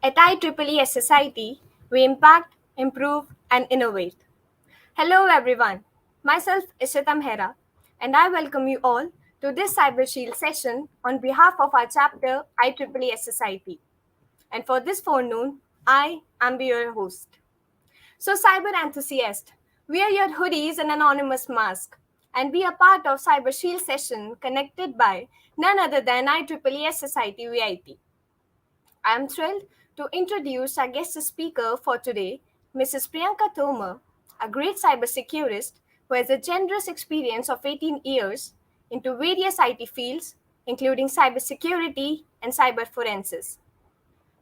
At IEEE-SSIT, we impact, improve, and innovate. Hello, everyone. Myself is Shitam Hera, and I welcome you all to this CyberShield session on behalf of our chapter IEEE-SSIT. And for this forenoon, I am your host. So, cyber enthusiast, wear your hoodies and anonymous mask, and be a part of CyberShield session connected by none other than IEEE-SSIT VIT. I am thrilled to introduce our guest speaker for today, Mrs. Priyanka Tomar, a great cybersecurist who has a generous experience of 18 years into various IT fields, including cybersecurity and cyber forensics.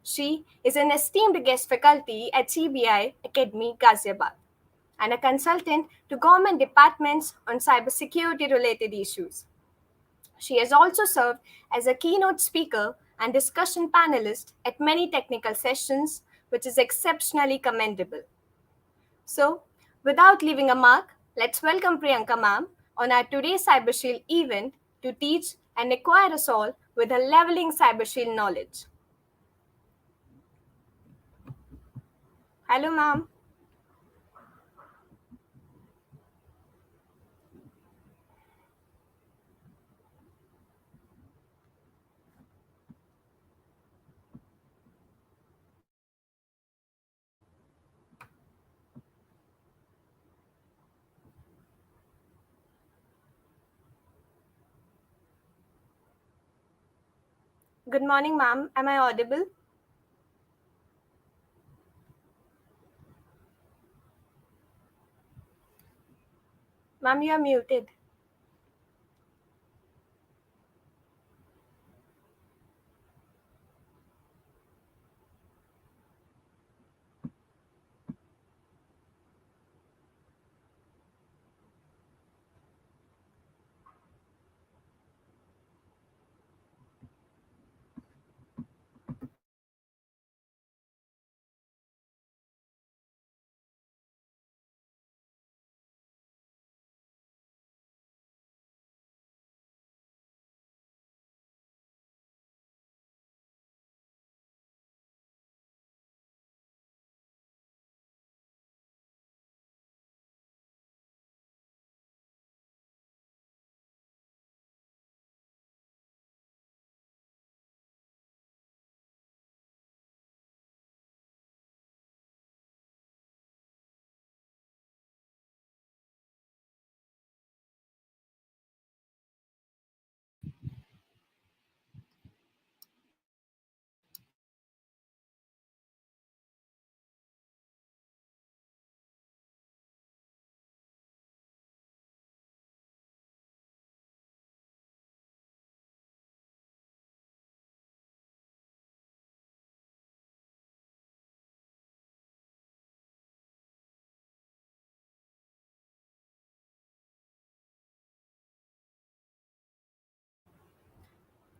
She is an esteemed guest faculty at CBI Academy, Ghaziabad, and a consultant to government departments on cybersecurity related issues. She has also served as a keynote speaker and discussion panelist at many technical sessions, which is exceptionally commendable. So, without leaving a mark, let's welcome Priyanka ma'am on our today's CyberShield event to teach and acquire us all with her leveling CyberShield knowledge. Hello, ma'am. Good morning, ma'am. Am I audible? Ma'am, you are muted.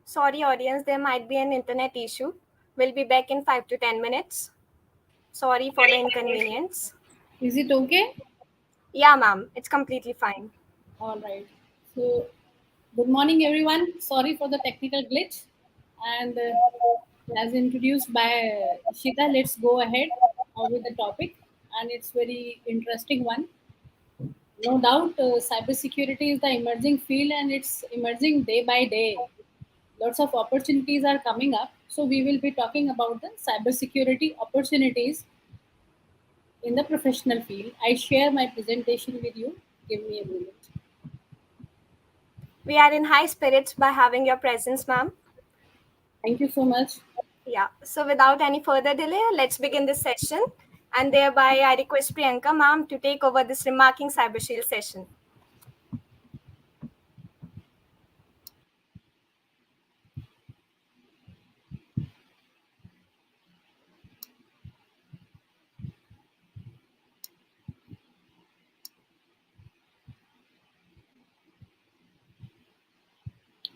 Sorry, audience, there might be an internet issue. We'll be back in 5 to 10 minutes. Sorry for the inconvenience. Is it okay? Yeah, ma'am, it's completely fine. All right. So, good morning, everyone. Sorry for the technical glitch. And as introduced by Ishita, let's go ahead with the topic. And it's very interesting one. No doubt, cybersecurity is the emerging field, and it's emerging day by day. Lots of opportunities are coming up. So, we will be talking about the cybersecurity opportunities in the professional field. I share my presentation with you. Give me a minute. We are in high spirits by having your presence, ma'am. Thank you so much. Yeah, so without any further delay, let's begin this session. And thereby, I request Priyanka, ma'am, to take over this remarking CyberShield session.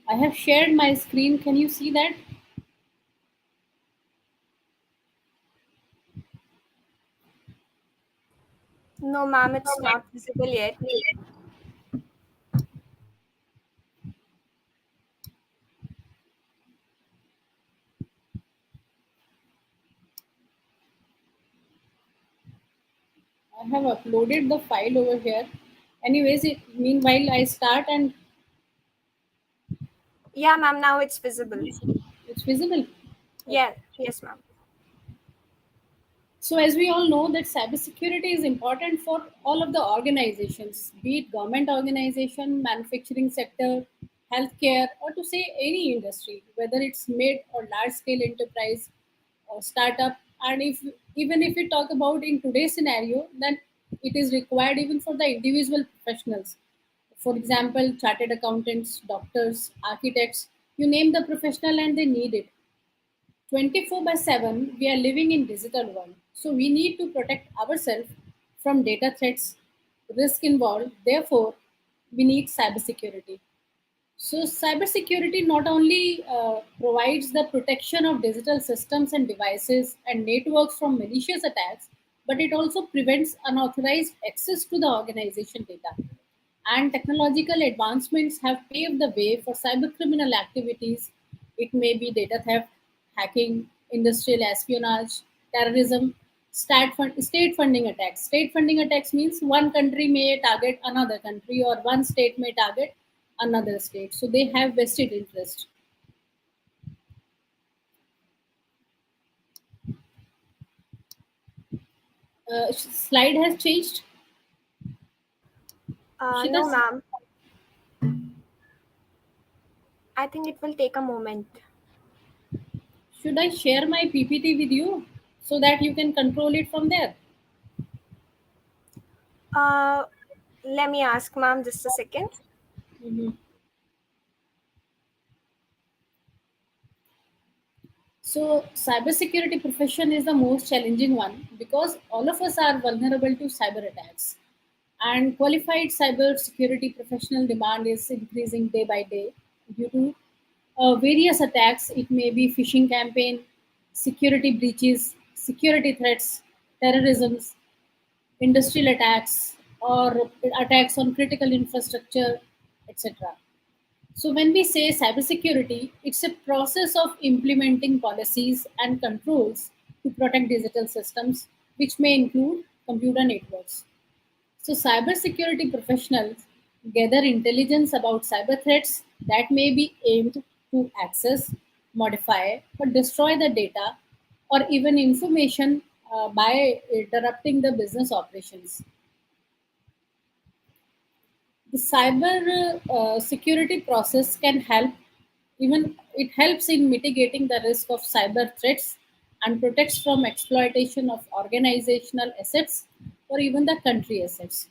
I have shared my screen. Can you see that? No, ma'am, it's not visible yet. I have uploaded the file over here. Anyways, meanwhile I start and Yeah, ma'am, now it's visible. it's visible. Yeah, Okay. yes, ma'am. So, as we all know, that cybersecurity is important for all of the organizations, be it government organization, manufacturing sector, healthcare, or to say any industry, whether it's mid or large scale enterprise or startup. And if even if we talk about in today's scenario, then it is required even for the individual professionals. For example, chartered accountants, doctors, architects, you name the professional and they need it 24 by 7 we are living in digital world, so we need to protect ourselves from data threats, risk involved. Therefore, we need cybersecurity. So cybersecurity not only provides the protection of digital systems and devices and networks from malicious attacks, but it also prevents unauthorized access to the organization data. And technological advancements have paved the way for cybercriminal activities. It may be data theft, hacking, industrial espionage, terrorism, state funding attacks. State funding attacks means one country may target another country or one state may target another state. So they have vested interest. Slide has changed. Shita, No, ma'am. I think it will take a moment. should I share my PPT with you so that you can control it from there? Uh, Let me ask, ma'am, just a second. Mhm. So, cybersecurity profession is the most challenging one because all of us are vulnerable to cyber attacks. And qualified cybersecurity professional demand is increasing day by day due to various attacks. It may be phishing campaign, security breaches, security threats, terrorisms, industrial attacks, or attacks on critical infrastructure, etc. So, when we say cybersecurity, it's a process of implementing policies and controls to protect digital systems, which may include computer networks. So, cybersecurity professionals gather intelligence about cyber threats that may be aimed to access, modify, or destroy the data or even information by interrupting the business operations. The cyber security process can help, even it helps in mitigating the risk of cyber threats and protects from exploitation of organizational assets or even the country assets.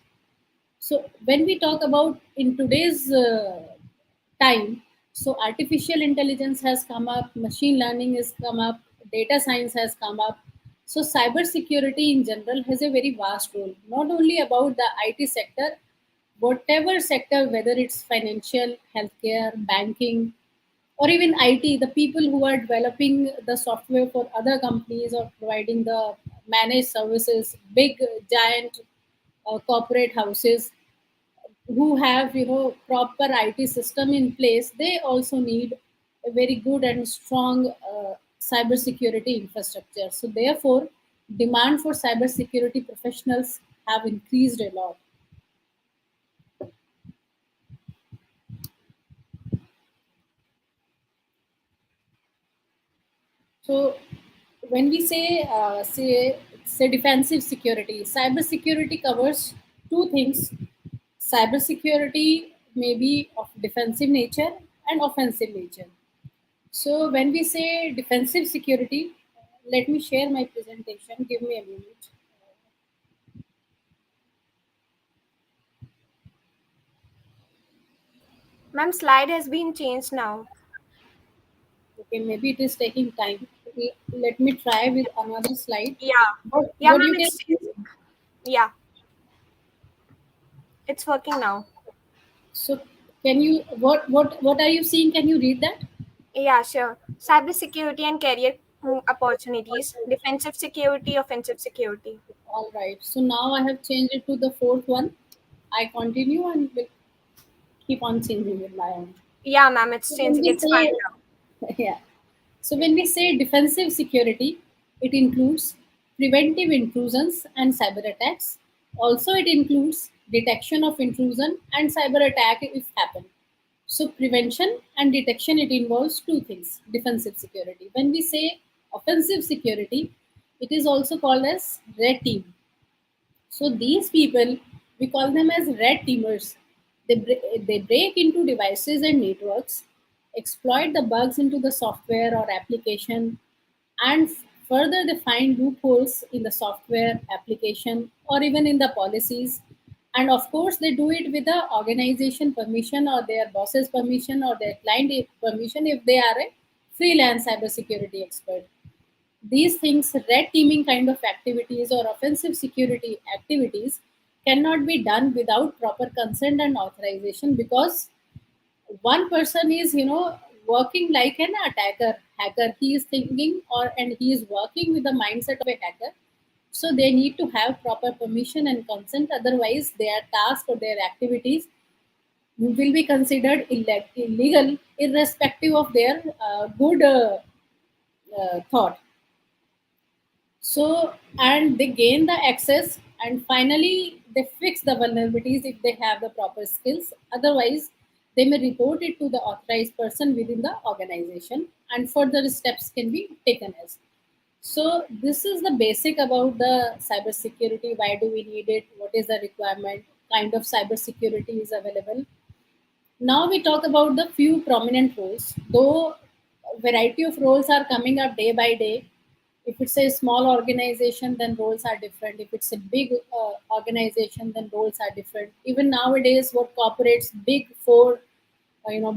So when we talk about in today's time, so artificial intelligence has come up, machine learning has come up, data science has come up. So cybersecurity in general has a very vast role, not only about the IT sector, whatever sector, whether it's financial, healthcare, banking, or even IT, the people who are developing the software for other companies or providing the managed services, big giant corporate houses who have proper IT system in place, they also need a very good and strong cyber security infrastructure. So therefore, demand for cyber security professionals have increased a lot. So when we say defensive security, cyber security covers two things. Cyber security may be of defensive nature and offensive nature. So when we say defensive security, let me share my presentation. Give me a minute. Ma'am, slide has been changed now. Okay, maybe it is taking time. Let me try with another slide. Yeah. Yeah, What ma'am, you can it's see. changing. Yeah, it's working now. So can you what are you seeing? Can you read that? Yeah, sure. Cybersecurity and career opportunities, defensive security, offensive security. All right. So now I have changed it to the fourth one. I continue and will keep on changing it my own. Yeah, ma'am, it's So when changing. we It's fine say, now. yeah. So when we say defensive security, it includes preventive intrusions and cyber attacks. Also, it includes detection of intrusion and cyber attack if happen. So prevention and detection, it involves two things: defensive security. When we say offensive security, it is also called as red team. So these people, we call them as red teamers. They break into devices and networks, exploit the bugs into the software or application, and further they find loopholes in the software application or even in the policies. And of course, they do it with the organization permission or their boss's permission or their client permission if they are a freelance cybersecurity expert. These things, red teaming kind of activities or offensive security activities, cannot be done without proper consent and authorization, because one person is, working like an attacker, hacker. He is thinking or and he is working with the mindset of a hacker. So they need to have proper permission and consent. Otherwise, their task or their activities will be considered illegal, irrespective of their good thought. So, and they gain the access, and finally they fix the vulnerabilities if they have the proper skills. Otherwise, they may report it to the authorized person within the organization, and further steps can be taken as. So, this is the basic about the cybersecurity. Why do we need it? What is the requirement? Kind of cybersecurity is available. Now we talk about the few prominent roles. Though variety of roles are coming up day by day. If it's a small organization, then roles are different. If it's a big organization, then roles are different. Even nowadays, what corporates, big four,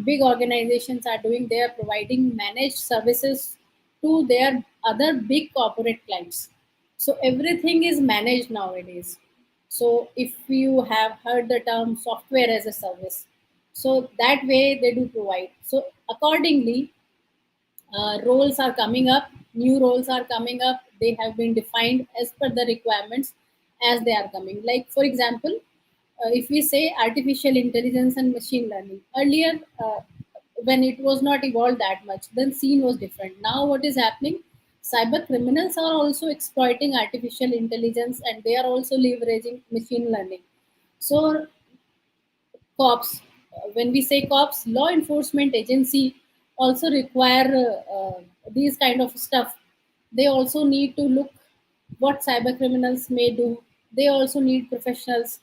big organizations are doing, they are providing managed services to their other big corporate clients. So everything is managed nowadays. So if you have heard the term software as a service, so that way they do provide. So accordingly, roles are coming up, new roles are coming up. They have been defined as per the requirements as they are coming. Like, for example, if we say artificial intelligence and machine learning, earlier, when it was not evolved that much, then scene was different. Now, what is happening? Cyber criminals are also exploiting artificial intelligence and they are also leveraging machine learning. So cops, when we say cops, law enforcement agency also require these kind of stuff. They also need to look what cyber criminals may do. They also need professionals.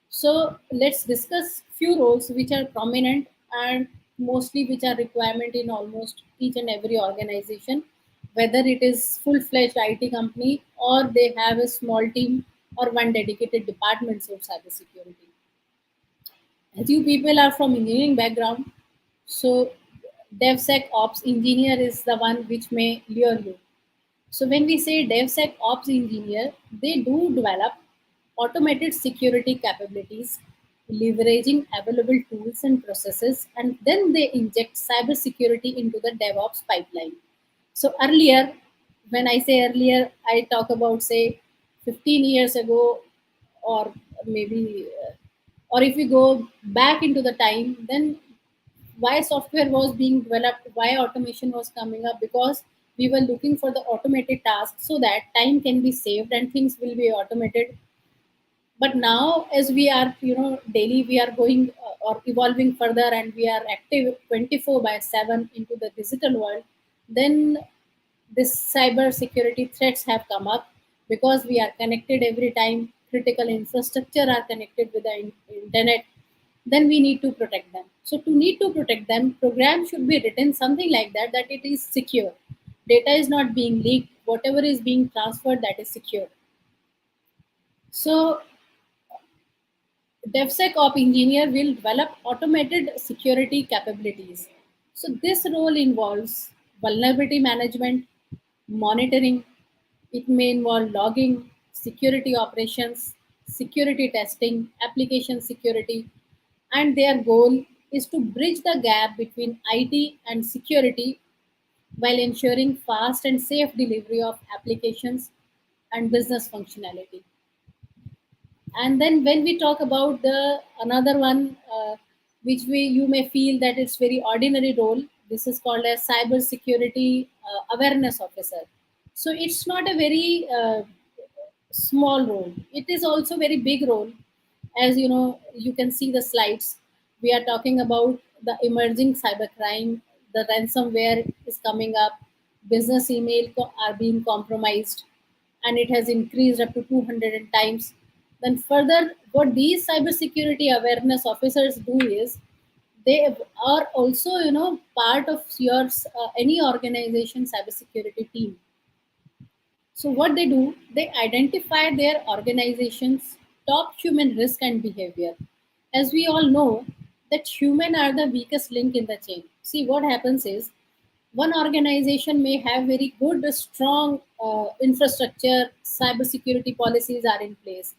So let's discuss few roles which are prominent and mostly which are requirement in almost each and every organization, whether it is full-fledged IT company or they have a small team or one dedicated departments of cybersecurity. As you people are from engineering background, so DevSecOps engineer is the one which may lure you. So when we say DevSecOps engineer, they do develop automated security capabilities, leveraging available tools and processes, and then they inject cybersecurity into the DevOps pipeline. So earlier, when I say earlier, I talk about say 15 years ago, or maybe, or if we go back into the time, then why software was being developed, why automation was coming up, because we were looking for the automated task so that time can be saved and things will be automated. But now, as we are, daily we are going or evolving further and we are active 24 by 7 into the digital world, then this cyber security threats have come up because we are connected every time. Critical infrastructure are connected with the internet. Then we need to protect them. So to need to protect them, program should be written something like that, that it is secure. Data is not being leaked. Whatever is being transferred, that is secure. So DevSecOps engineer will develop automated security capabilities. So this role involves vulnerability management, monitoring. It may involve logging, security operations, security testing, application security, and their goal is to bridge the gap between IT and security while ensuring fast and safe delivery of applications and business functionality. And then when we talk about the another one, which we you may feel that it's very ordinary role, this is called as cyber security awareness officer. So it's not a very small role. It is also very big role. As you know, you can see the slides. We are talking about the emerging cybercrime, the ransomware is coming up, business are being compromised, and it has increased up to 200 times. Then further, what these cybersecurity awareness officers do is they are also, part of your any organization cybersecurity team. So what they do, they identify their organization's top human risk and behavior. As we all know, that human are the weakest link in the chain. See, what happens is one organization may have very good, strong infrastructure, cybersecurity policies are in place.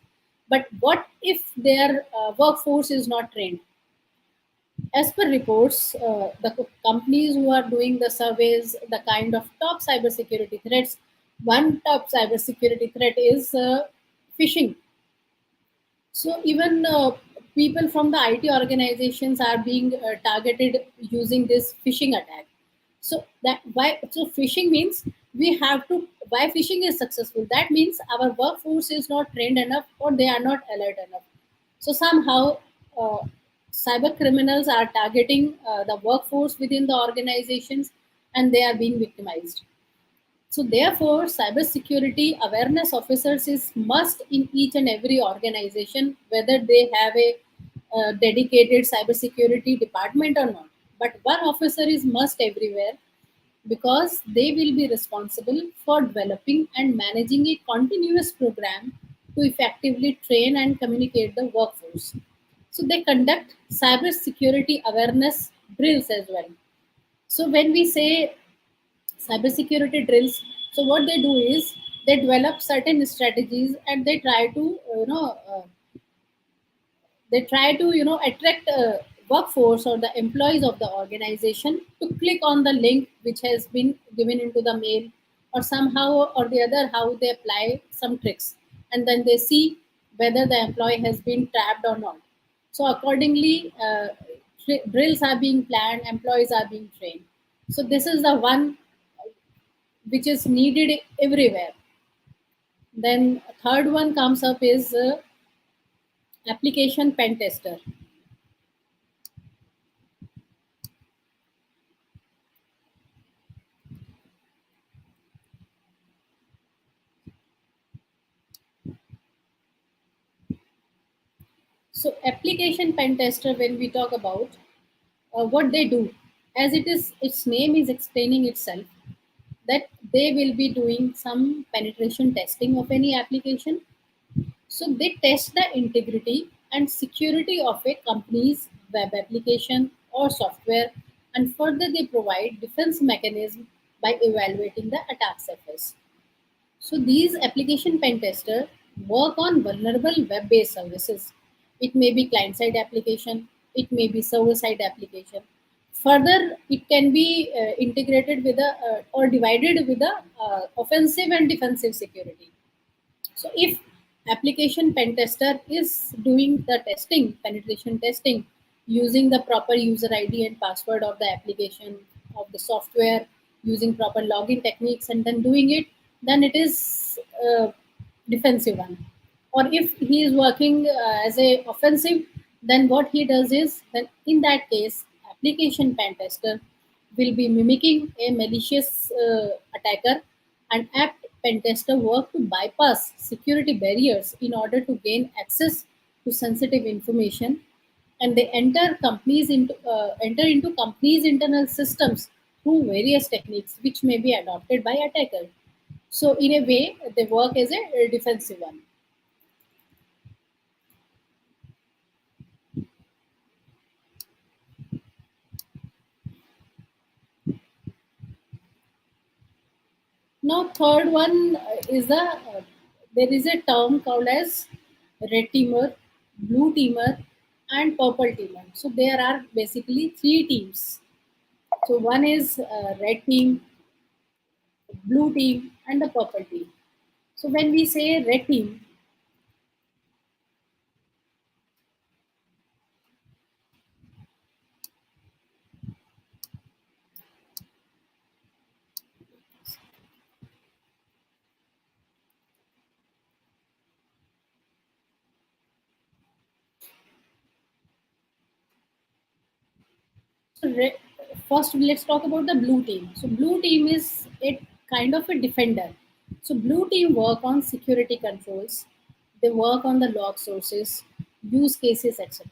But what if their workforce is not trained? As per reports, the companies who are doing the surveys, the kind of top cybersecurity threats, one top cybersecurity threat is phishing. So even people from the IT organizations are being targeted using this phishing attack. So that why so phishing means we have to why phishing is successful. That means our workforce is not trained enough or they are not alert enough. So somehow cyber criminals are targeting the workforce within the organizations and they are being victimized. So therefore, cybersecurity awareness officers is must in each and every organization, whether they have a dedicated cybersecurity department or not. But one officer is must everywhere because they will be responsible for developing and managing a continuous program to effectively train and communicate the workforce. So they conduct cybersecurity awareness drills as well. So when we say cybersecurity drills, so what they do is they develop certain strategies and they try to attract workforce or the employees of the organization to click on the link which has been given into the mail, or somehow or the other how they apply some tricks, and then they see whether the employee has been trapped or not. So accordingly, drills are being planned, employees are being trained. So this is the one which is needed everywhere. Then third one comes up is application pen tester. So application pen tester, when we talk about what they do, as its name is explaining itself, that they will be doing some penetration testing of any application. So they test the integrity and security of a company's web application or software, and further they provide defense mechanism by evaluating the attack surface. So these application pen tester work on vulnerable web-based services. It may be client-side application, it may be server-side application. Further, it can be integrated with a or divided with the offensive and defensive security. So if application pen tester is doing the testing, penetration testing, using the proper user ID and password of the application of the software, using proper login techniques, and then doing it, then it is defensive one. Or if he is working as a offensive, then what he does is, then in that case, application pen tester will be mimicking a malicious attacker, and apt pen tester work to bypass security barriers in order to gain access to sensitive information, and they enter into companies internal systems through various techniques which may be adopted by attacker. So in a way they work as a defensive one. Now, third one is there is a term called as red teamer, blue teamer, and purple teamer. So there are basically three teams. So one is red team, blue team, and the purple team. So when we say red team, re- First, let's talk about the blue team. So, blue team is a kind of a defender. So, blue team work on security controls. They work on the log sources, use cases, etc.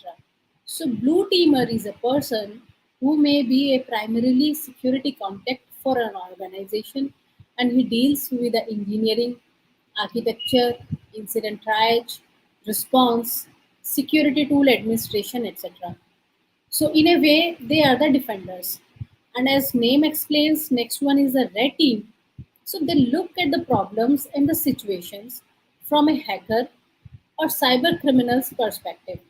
So, blue teamer is a person who may be a primarily security contact for an organization, and he deals with the engineering, architecture, incident triage, response, security tool administration, etc. So in a way, they are the defenders. And as name explains, next one is the red team. So they look at the problems and the situations from a hacker or cyber criminal's perspective.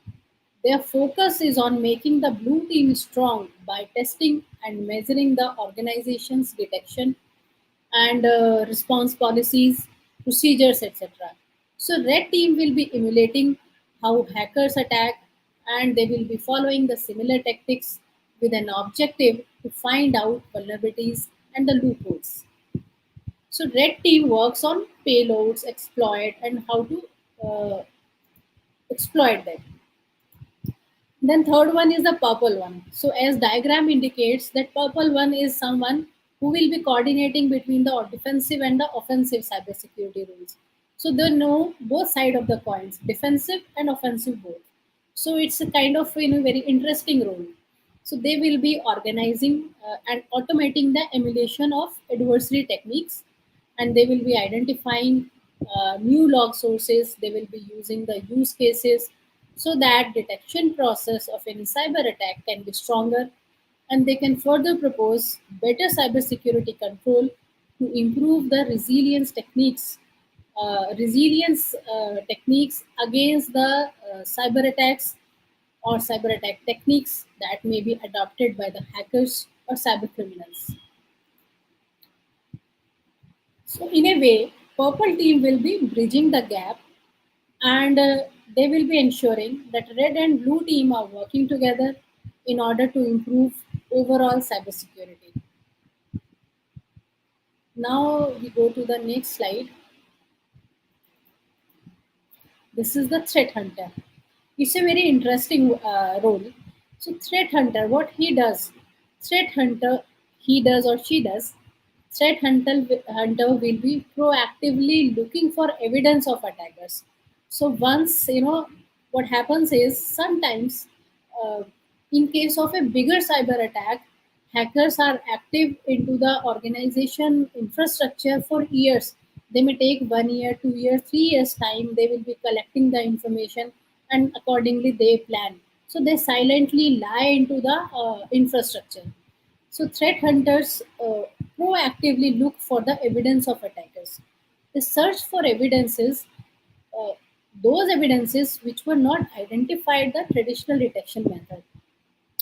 Their focus is on making the blue team strong by testing and measuring the organization's detection and response policies, procedures, etc. So, red team will be emulating how hackers attack, and they will be following the similar tactics with an objective to find out vulnerabilities and the loopholes. So, red team works on payloads, exploit, and how to exploit them. Then third one is the purple one. So as diagram indicates that purple one is someone who will be coordinating between the defensive and the offensive cybersecurity rules. So they know both side of the coins, defensive and offensive both. So it's a kind of very interesting role. So they will be organizing and automating the emulation of adversary techniques, and they will be identifying new log sources. They will be using the use cases so that detection process of any cyber attack can be stronger, and they can further propose better cybersecurity control to improve the resilience techniques against the cyber attacks or cyber attack techniques that may be adopted by the hackers or cyber criminals. So, in a way, purple team will be bridging the gap, and they will be ensuring that red and blue team are working together in order to improve overall cybersecurity. Now we go to the next slide. This is the threat hunter. It's a very interesting role. So, threat hunter, what he does? Threat hunter, he does or she does. Hunter will be proactively looking for evidence of attackers. So once what happens is sometimes, uh, in case of a bigger cyber attack, hackers are active into the organization infrastructure for years. They may take 1 year, 2 years, 3 years time. They will be collecting the information, and accordingly they plan. So they silently lie into the infrastructure. So threat hunters proactively look for the evidence of attackers. They search for evidences, uh, those evidences which were not identified the traditional detection method.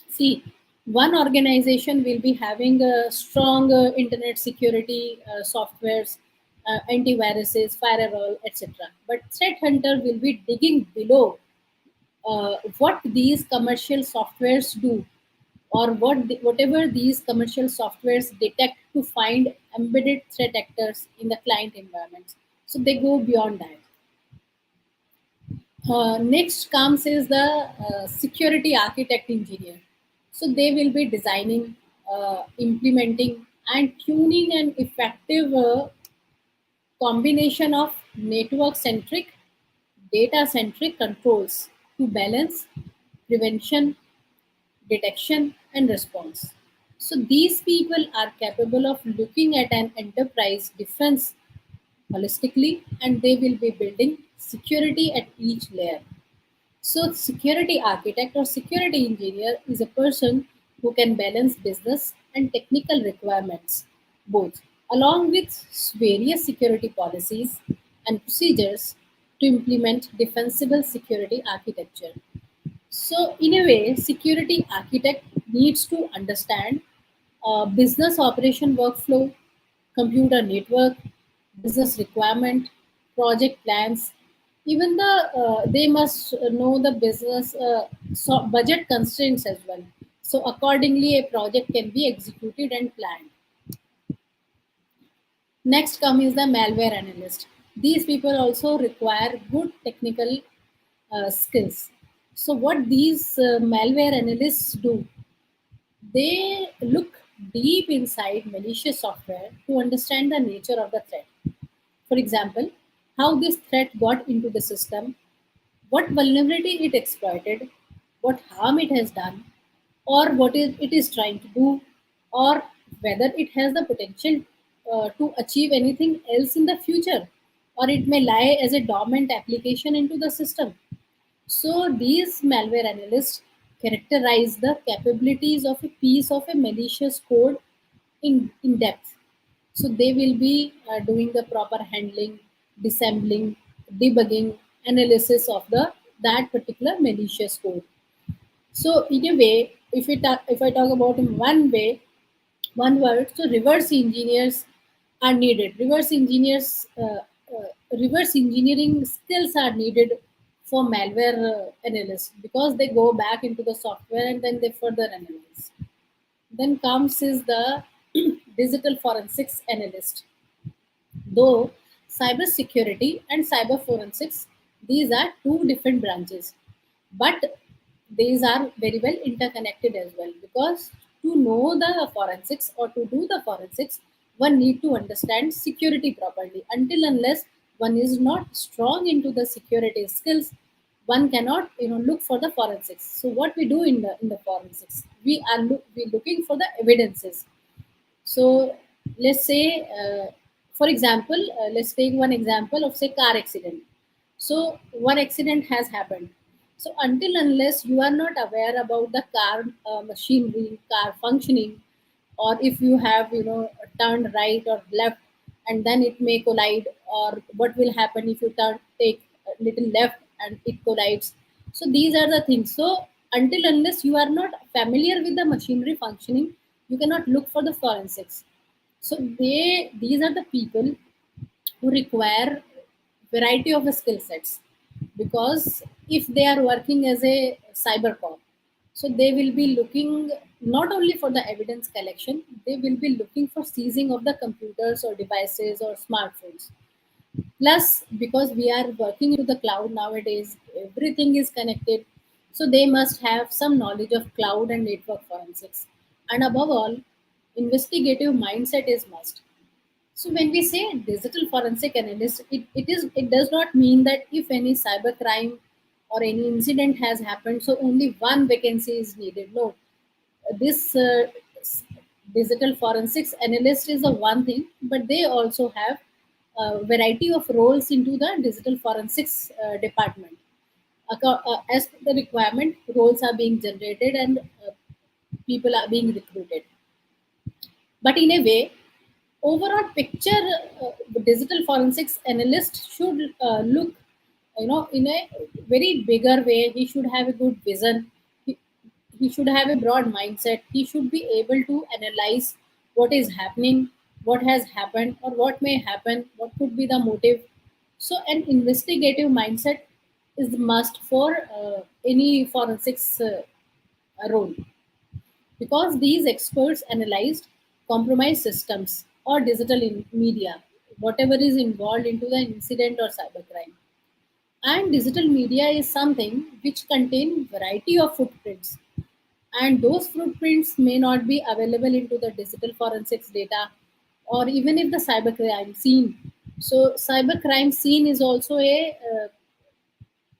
See, one organization will be having a strong internet security softwares, antiviruses, firewall, etc. But threat hunter will be digging below what these commercial softwares do, or whatever these commercial softwares detect to find embedded threat actors in the client environments. So they go beyond that. Next comes is the security architect engineer. So they will be designing, implementing, and tuning an effective combination of network centric, data centric controls to balance prevention, detection, and response. So these people are capable of looking at an enterprise defense holistically, and they will be building security at each layer. So, security architect or security engineer is a person who can balance business and technical requirements both, along with various security policies and procedures to implement defensible security architecture. So, in a way, security architect needs to understand business operation workflow, computer network, business requirement, project plans. Even they must know the business budget constraints as well. So, accordingly, a project can be executed and planned. Next come is the malware analyst. These people also require good technical skills. So what these malware analysts do, They look deep inside malicious software to understand the nature of the threat. For example, how this threat got into the system, what vulnerability it exploited, what harm it has done, or it is trying to do, or whether it has the potential to achieve anything else in the future, or it may lie as a dormant application into the system. So these malware analysts characterize the capabilities of a piece of a malicious code in depth. So they will be doing the proper handling, disassembling, debugging, analysis of the that particular malicious code. So in a way, if I talk about in one way, one word, so reverse engineers are needed. Reverse engineering skills are needed for malware analysts because they go back into the software and then they further analyze. Then comes is the digital forensics analyst. Though cybersecurity and cyber forensics, these are two different branches, but these are very well interconnected as well, because to know the forensics or to do the forensics, one need to understand security properly. Until unless one is not strong into the security skills, one cannot look for the forensics. So what we do in the forensics, we looking for the evidences. So let's say, for example, let's take one example of say car accident. So one accident has happened. So until unless you are not aware about the car machinery, car functioning, or if you have turned right or left, and then it may collide, or what will happen if you take a little left and it collides. So these are the things. So until unless you are not familiar with the machinery functioning, you cannot look for the forensics. So these are the people who require variety of skill sets, because if they are working as a cyber cop, so they will be looking not only for the evidence collection, they will be looking for seizing of the computers or devices or smartphones. Plus, because we are working into the cloud nowadays, everything is connected. So they must have some knowledge of cloud and network forensics. And above all, investigative mindset is must. So when we say digital forensic analyst, it does not mean that if any cyber crime or any incident has happened, so only one vacancy is needed. No, this digital forensics analyst is the one thing, but they also have a variety of roles into the digital forensics department. As per the requirement, roles are being generated and people are being recruited. But in a way, overall picture, the digital forensics analyst should look, in a very bigger way. He should have a good vision. He should have a broad mindset. He should be able to analyze what is happening, what has happened, or what may happen, what could be the motive. So an investigative mindset is the must for any forensics role, because these experts analyzed compromised systems or media, whatever is involved into the incident or cybercrime. And digital media is something which contain variety of footprints, and those footprints may not be available into the digital forensics data, or even if the cybercrime scene. So cybercrime scene is also a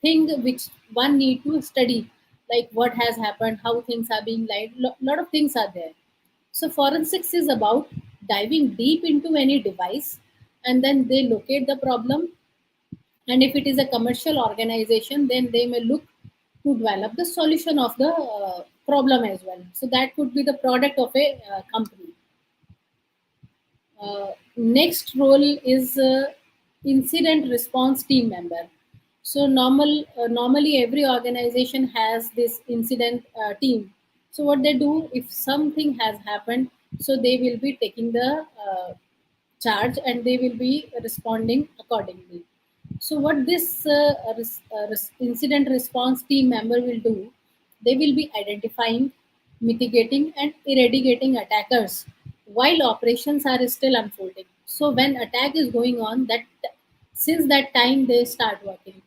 thing which one need to study, like what has happened, how things are being lied. Lot of things are there. So forensics is about diving deep into any device, and then they locate the problem. And if it is a commercial organization, then they may look to develop the solution of the problem as well. So that could be the product of a company. Next role is incident response team member. So normally every organization has this incident team. So what they do if something has happened, so they will be taking the charge and they will be responding accordingly. So what this incident response team member will do, they will be identifying, mitigating, and eradicating attackers while operations are still unfolding. So when attack is going on, that since that time they start working.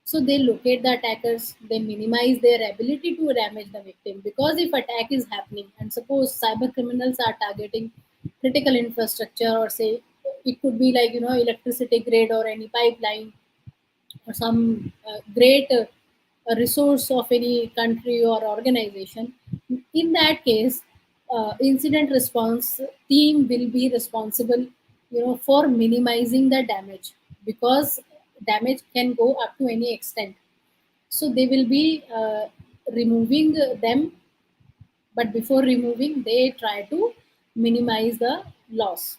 So they locate the attackers, they minimize their ability to damage the victim. Because if attack is happening and suppose cyber criminals are targeting critical infrastructure, or say it could be like electricity grid or any pipeline or some great resource of any country or organization, in that case, incident response team will be responsible, for minimizing the damage, because damage can go up to any extent. So they will be removing them, but before removing, they try to minimize the loss.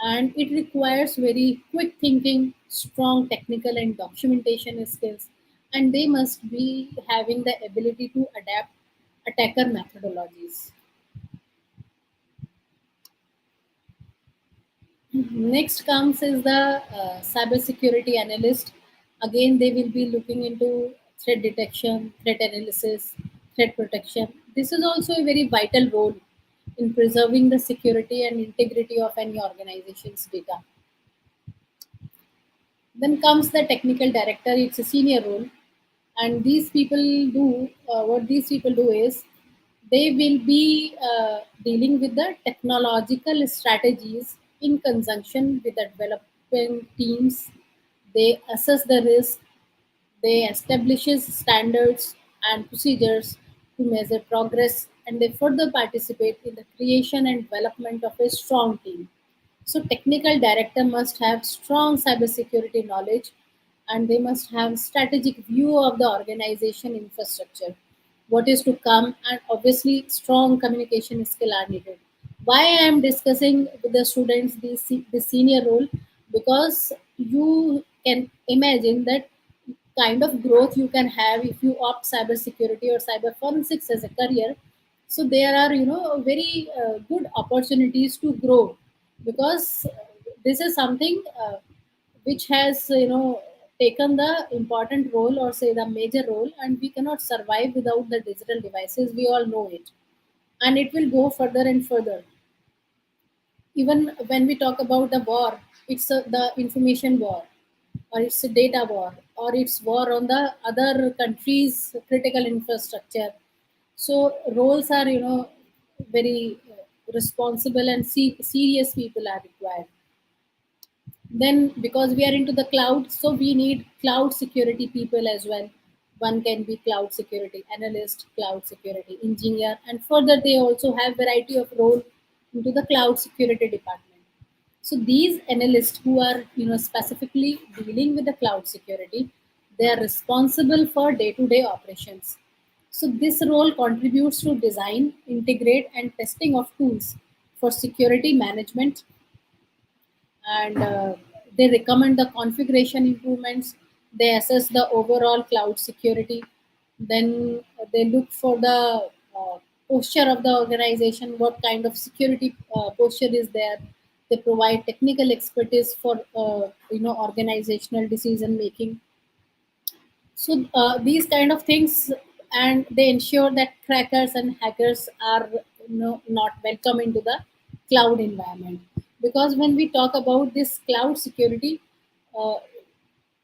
And it requires very quick thinking, strong technical and documentation skills, and they must be having the ability to adapt attacker methodologies. Next comes is the cybersecurity analyst. Again, they will be looking into threat detection, threat analysis, threat protection. This is also a very vital role in preserving the security and integrity of any organization's data. Then comes the technical director. It's a senior role, and these people do what these people do is they will be dealing with the technological strategies in conjunction with the development teams. They assess the risk, they establishes standards and procedures to measure progress, and they further participate in the creation and development of a strong team. So technical director must have strong cybersecurity knowledge, and they must have strategic view of the organization infrastructure, what is to come, and obviously strong communication skill are needed. Why I am discussing with the students this senior role? Because you can imagine that kind of growth you can have if you opt cybersecurity or cyber forensics as a career. So there are very good opportunities to grow, because this is something which has taken the important role, or say the major role, and we cannot survive without the digital devices, we all know it. And it will go further and further. Even when we talk about the war, it's the information war, or it's a data war, or it's war on the other countries critical infrastructure. So roles are very responsible, and serious people are required. Then because we are into the cloud, so we need cloud security people as well. One can be cloud security analyst, cloud security engineer, and further they also have variety of role into the cloud security department. So these analysts who are specifically dealing with the cloud security, they are responsible for day-to-day operations. So this role contributes to design, integrate, and testing of tools for security management, and they recommend the configuration improvements. They assess the overall cloud security. Then they look for the posture of the organization, what kind of security posture is there. They provide technical expertise for organizational decision making. So these kind of things, and they ensure that crackers and hackers are not welcome into the cloud environment. Because when we talk about this cloud security, uh,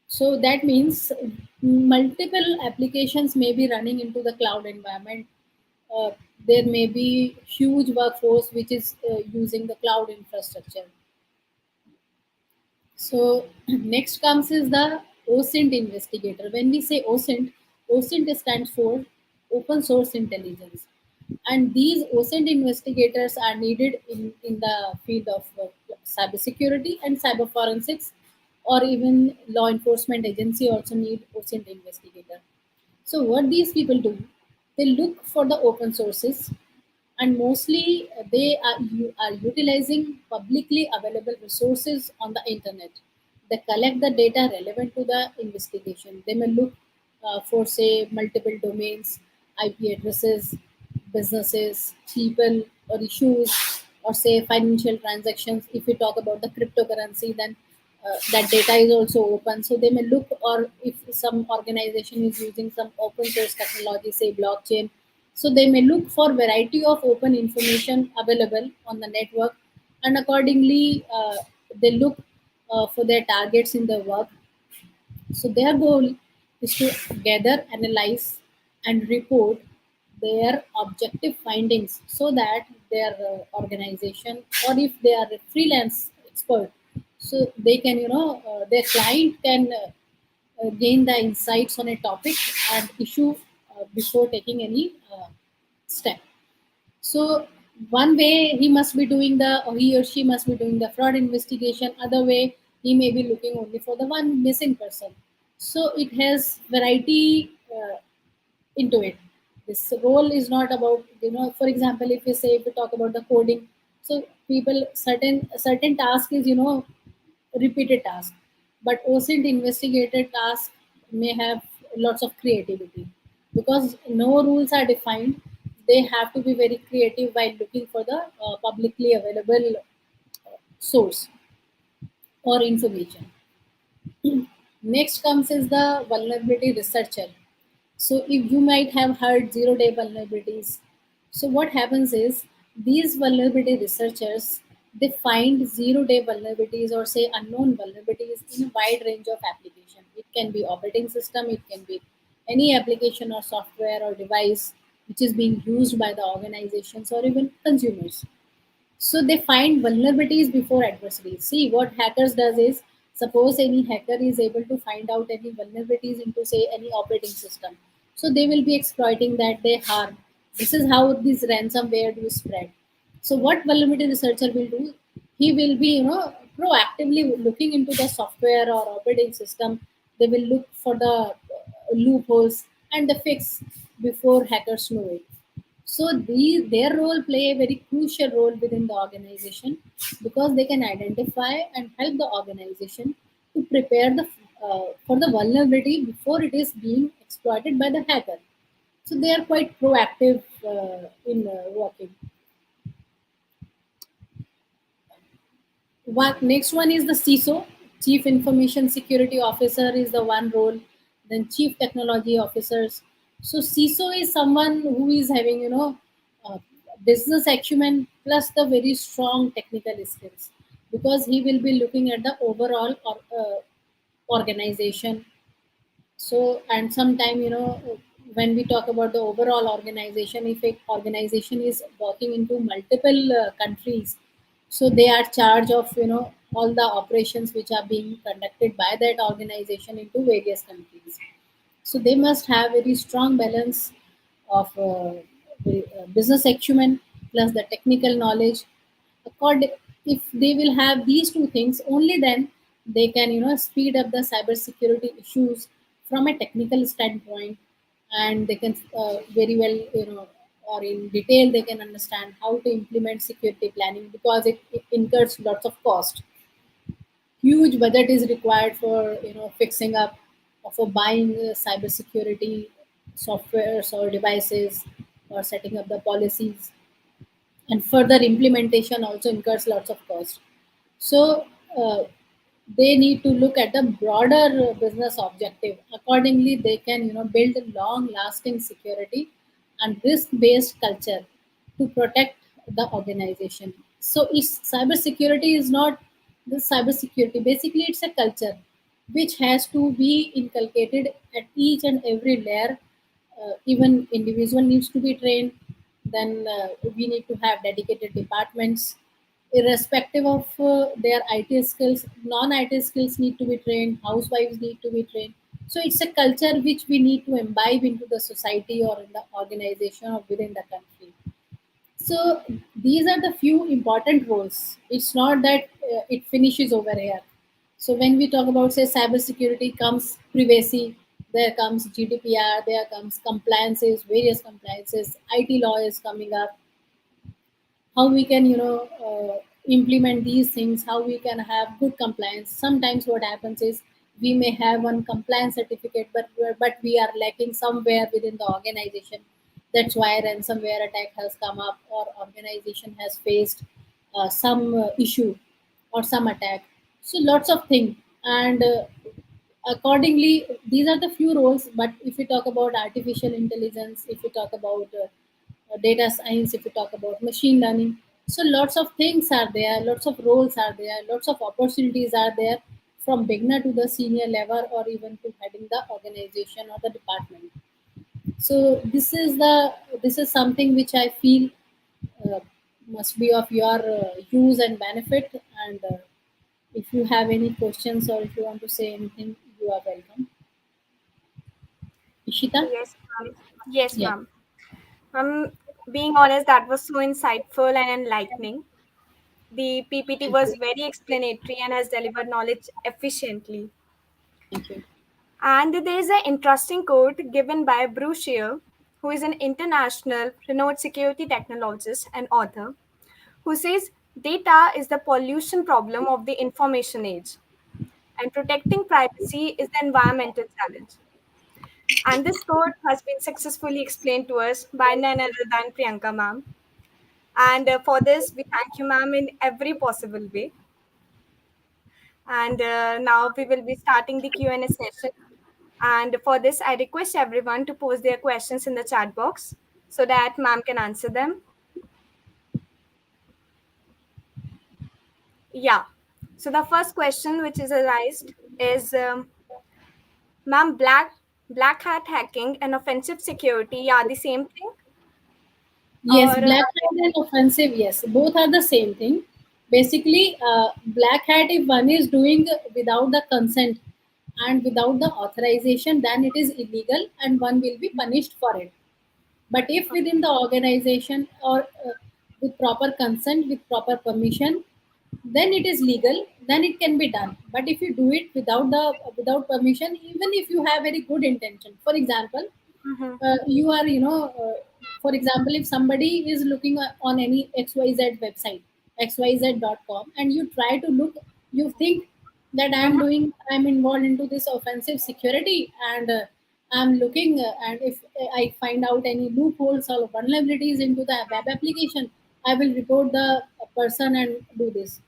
so that means multiple applications may be running into the cloud environment. Uh, there may be huge workforce which is using the cloud infrastructure. So next comes is the OSINT investigator. When we say OSINT, OSINT stands for Open Source Intelligence. And these OSINT investigators are needed in the field of cybersecurity and cyber forensics, or even law enforcement agency also need OSINT investigator. So what these people do, they look for the open sources, and mostly are utilizing publicly available resources on the internet. They collect the data relevant to the investigation. They may look for, say, multiple domains, IP addresses, businesses, people, or issues, or say financial transactions. If we talk about the cryptocurrency, then that data is also open. So they may look, or if some organization is using some open source technology, say blockchain, so they may look for variety of open information available on the network, and accordingly they look for their targets in their work. So their goal is to gather, analyze, and report their objective findings so that their organization, or if they are a freelance expert, so they can, their client can gain the insights on a topic and issue before taking any step. So one way he must be doing the, or he or she must be doing the fraud investigation. Other way, he may be looking only for the one missing person. So it has variety into it. This role is not about, for example, if we talk about the coding, so people, certain task is, repeated task, but OSINT investigated task may have lots of creativity because no rules are defined. They have to be very creative while looking for the publicly available source or information. Next comes is the vulnerability researcher. So if you might have heard zero-day vulnerabilities. So what happens is these vulnerability researchers, they find zero-day vulnerabilities or say unknown vulnerabilities in a wide range of application. It can be operating system, it can be any application or software or device which is being used by the organizations or even consumers. So they find vulnerabilities before adversities. See, what hackers does is, suppose any hacker is able to find out any vulnerabilities into say any operating system. So they will be exploiting that, they harm. This is how this ransomware do spread. So what vulnerability researcher will do? He will be, proactively looking into the software or operating system. They will look for the loopholes and the fix before hackers know it. So their role play a very crucial role within the organization because they can identify and help the organization to prepare for the vulnerability before it is being exploited by the hacker. So they are quite proactive in working. Next one is the CISO, Chief Information Security Officer is the one role. Then Chief Technology Officers. So CISO is someone who is having, uh, business acumen plus the very strong technical skills because he will be looking at the overall organization. So, and sometime, when we talk about the overall organization, if a organization is working into multiple countries, so they are charge of, all the operations which are being conducted by that organization into various countries. So they must have very strong balance of the business acumen plus the technical knowledge. According, if they will have these two things, only then they can, speed up the cybersecurity issues from a technical standpoint, and they can very well, or in detail they can understand how to implement security planning because it incurs lots of cost. Huge budget is required for, fixing up or for buying cybersecurity softwares or devices or setting up the policies, and further implementation also incurs lots of cost. So they need to look at the broader business objective. Accordingly, they can, build a long-lasting security and risk-based culture to protect the organization. So, cybersecurity is not the cybersecurity. Basically, it's a culture which has to be inculcated at each and every layer. Even individual needs to be trained. Then we need to have dedicated departments irrespective of their IT skills. Non-IT skills need to be trained, housewives need to be trained. So it's a culture which we need to imbibe into the society or in the organization or within the country. So these are the few important roles. It's not that it finishes over here. So when we talk about say cybersecurity, comes privacy, there comes GDPR, there comes compliances, various compliances, IT law is coming up, how we can, implement these things, how we can have good compliance. Sometimes what happens is we may have one compliance certificate, but we are lacking somewhere within the organization. That's why ransomware attack has come up or organization has faced some issue or some attack. So lots of things. And accordingly, these are the few roles. But if we talk about artificial intelligence, if we talk about data science, if we talk about machine learning, so lots of things are there, lots of roles are there, lots of opportunities are there from beginner to the senior level or even to heading the organization or the department. So this is something which I feel uh, must be of your use and benefit. And if you have any questions or if you want to say anything, you are welcome. Ishita? Yes, ma'am. Yes, Yeah. ma'am. Being honest, that was so insightful and enlightening. The PPT Thank you. was very explanatory and has delivered knowledge efficiently. Thank you. And there is an interesting quote given by Bruce Shear, who is an international renowned security technologist and author, who says data is the pollution problem of the information age, and protecting privacy is the environmental challenge. And this quote has been successfully explained to us by none other than Priyanka ma'am. And for this, we thank you, ma'am, in every possible way. And now we will be starting the Q&A session. And for this, I request everyone to post their questions in the chat box so that ma'am can answer them. Yeah. So the first question which is arised is, ma'am, black hat hacking and offensive security are the same thing, Yes, or black hat and offensive, yes, both are the same thing. Basically, black hat, if one is doing without the consent and without the authorization, then it is illegal and one will be punished for it. But if within the organization or with proper consent, with proper permission, then it is legal. Then it can be done. But if you do it without permission, even if you have very good intention, for example, Mhm, you are for example, if somebody is looking on any xyz website, xyz.com, and you try to look, you think that mhm, I'm involved into this offensive security, and I'm looking, and if I find out any loopholes or vulnerabilities into the web application, I will report the person and do this.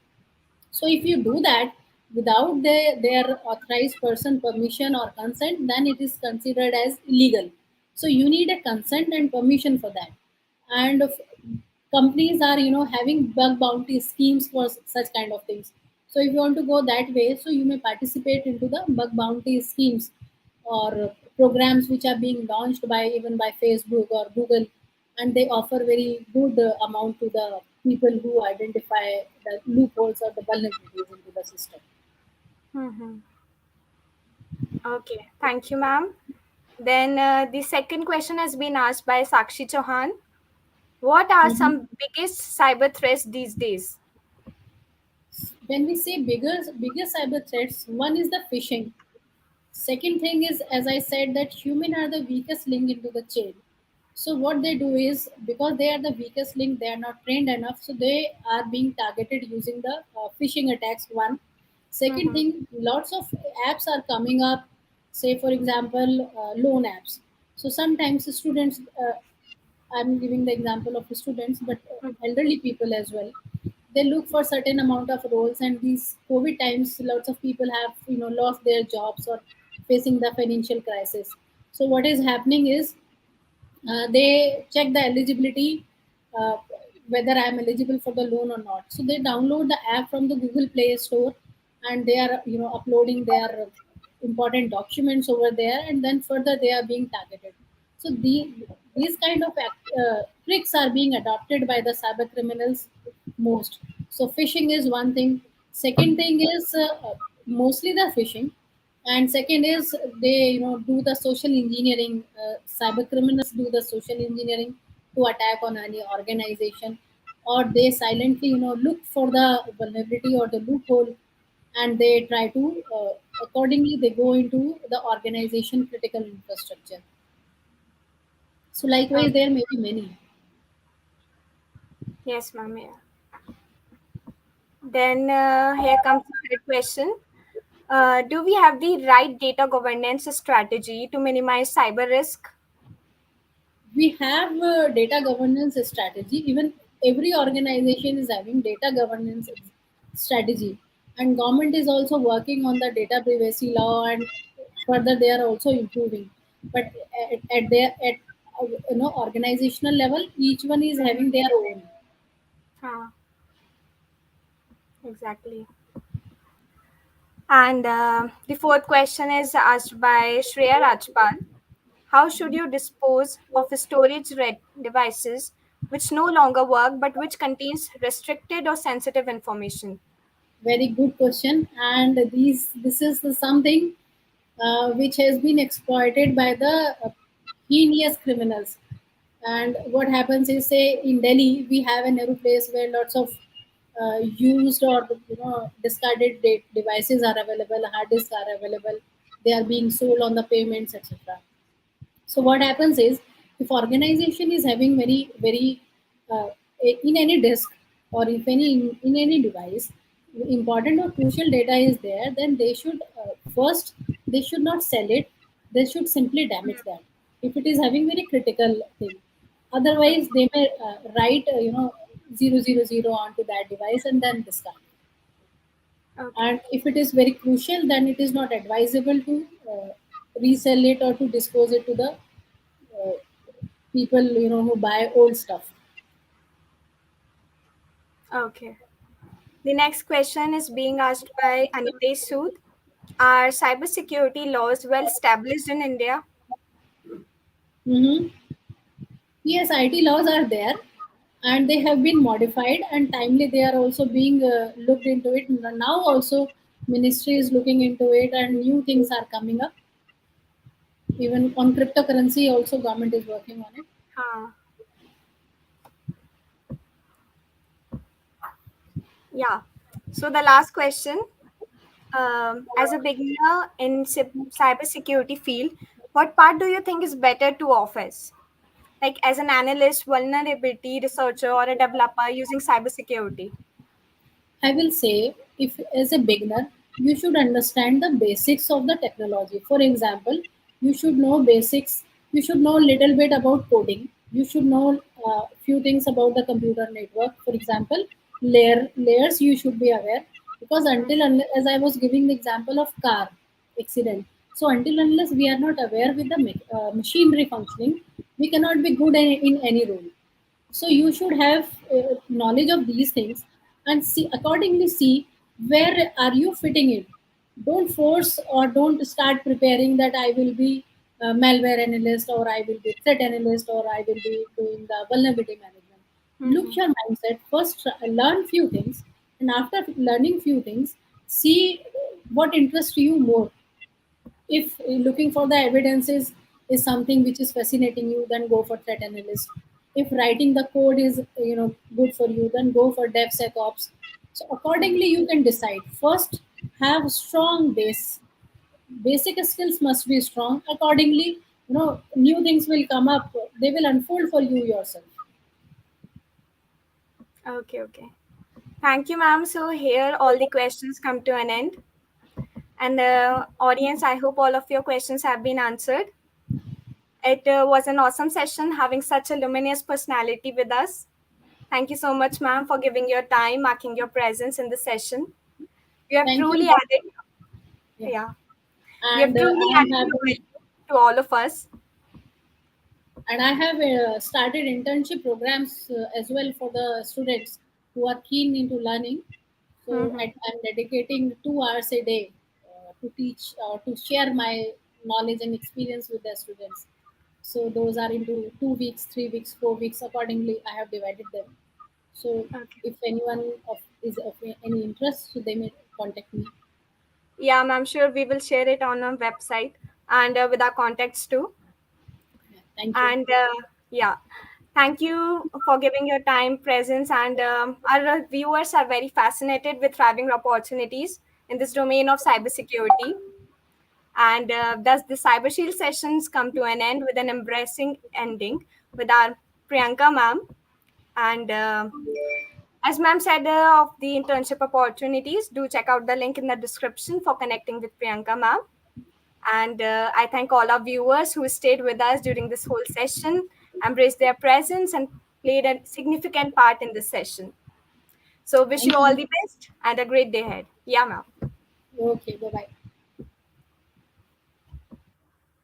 So if you do that without their authorized person permission or consent, then it is considered as illegal. So you need a consent and permission for that. And companies are having bug bounty schemes for such kind of things. So if you want to go that way, so you may participate into the bug bounty schemes or programs which are being launched by even by Facebook or Google, and they offer very good amount to the people who identify the loopholes or the vulnerabilities into the system. mhm. Okay, thank you, ma'am. Then the second question has been asked by Sakshi Chauhan. What are Mhm. some biggest cyber threats these days? When we say bigger cyber threats, one is the phishing. Second thing is, as I said, that human are the weakest link into the chain. So what they do is, because they are the weakest link, they are not trained enough, so they are being targeted using the phishing attacks. One. Second Mhm, thing, lots of apps are coming up. Say for example, loan apps. So sometimes the students, I'm giving the example of the students, but mhm, elderly people as well. They look for certain amount of roles, and these COVID times, lots of people have lost their jobs or facing the financial crisis. So what is happening is they check the eligibility, uh, whether I am eligible for the loan or not. So they download the app from the Google Play Store, and they are uploading their important documents over there, and then further they are being targeted. So these kind of tricks are being adopted by the cyber criminals most. So phishing is one thing. Second thing is mostly the phishing, and second is they do the social engineering. Cyber criminals do the social engineering to attack on any organization, or they silently look for the vulnerability or the loophole, and they try to accordingly they go into the organization critical infrastructure. So likewise okay. there may be many. Yes, ma'am. Yeah. Then here comes the third question. Do we have the right data governance strategy to minimize cyber risk? We have data governance strategy. Even every organization is having data governance strategy, and government is also working on the data privacy law, and further they are also improving. But at their at organizational level, each one is Mhm. having their own. Ah, exactly. And the fourth question is asked by Shreya Rajpal. How should you dispose of storage devices which no longer work but which contains restricted or sensitive information? Very good question. And this is something which has been exploited by the heinous criminals. And what happens is, say, in Delhi, we have an narrow place where lots of used or discarded devices are available, hard disks are available. They are being sold on the payments, etc. So what happens is, if organization is having very uh, in any disk or if in any device, important or crucial data is there, then they should first they should not sell it. They should simply damage that if it is having very critical thing. Otherwise, they may write 000 onto that device and then discard. Okay. And if it is very crucial, then it is not advisable to resell it or to dispose it to the uh, people who buy old stuff. Okay. The next question is being asked by Anitesh Sood. Are cybersecurity laws well established in India? Hmm. Yes, IT laws are there, and they have been modified and timely. They are also being looked into it now. Also, ministry is looking into it, and new things are coming up. Even on cryptocurrency, also government is working on it. Huh. Yeah. So the last question, as a beginner in cybersecurity field, what part do you think is better to office? Like as an analyst, vulnerability researcher, or a developer using cybersecurity? I will say, if as a beginner, you should understand the basics of the technology. For example, you should know basics. You should know a little bit about coding. You should know few things about the computer network. For example, layers you should be aware, because as I was giving the example of car accident. So until unless we are not aware with the machinery functioning, we cannot be good in any role. So you should have knowledge of these things and see accordingly, see where are you fitting in. Don't force or don't start preparing that I will be a malware analyst, or I will be threat analyst, or I will be doing the vulnerability management. Look Mm-hmm. your mindset first, learn few things, and after learning few things, see what interests you more. If looking for the is something which is fascinating you, then go for threat analyst. If writing the code is good for you, then go for DevSecOps. So accordingly you can decide. First, have strong basic skills must be strong. Accordingly, new things will come up, they will unfold for you yourself. Okay, okay. Thank you, ma'am. So here all the questions come to an end. And audience, I hope all of your questions have been answered. It was an awesome session having such a luminous personality with us. Thank you so much, ma'am, for giving your time, marking your presence in the session. You have Thank truly you. added, Yeah. yeah, you have And truly I am added your having value to all of us. and I have started internship programs as well for the students who are keen into learning. So Mm-hmm. I'm dedicating 2 hours a day to teach, to share my knowledge and experience with the students. So those are into 2 weeks, 3 weeks, 4 weeks, accordingly I have divided them. So Okay. if anyone is of any interest, so they may contact me. Yeah, I'm sure we will share it on our website and with our contacts too. Yeah, thank you. And yeah, thank you for giving your time, presence, and our viewers are very fascinated with thriving opportunities in this domain of cybersecurity. And thus, the CyberShield sessions come to an end with an embracing ending with our Priyanka ma'am. And as ma'am said of the internship opportunities, do check out the link in the description for connecting with Priyanka ma'am. And I thank all our viewers who stayed with us during this whole session, embraced their presence, and played a significant part in this session. So, wish you Thank all you. the best and a great day ahead. Yeah, ma'am. Okay, bye bye.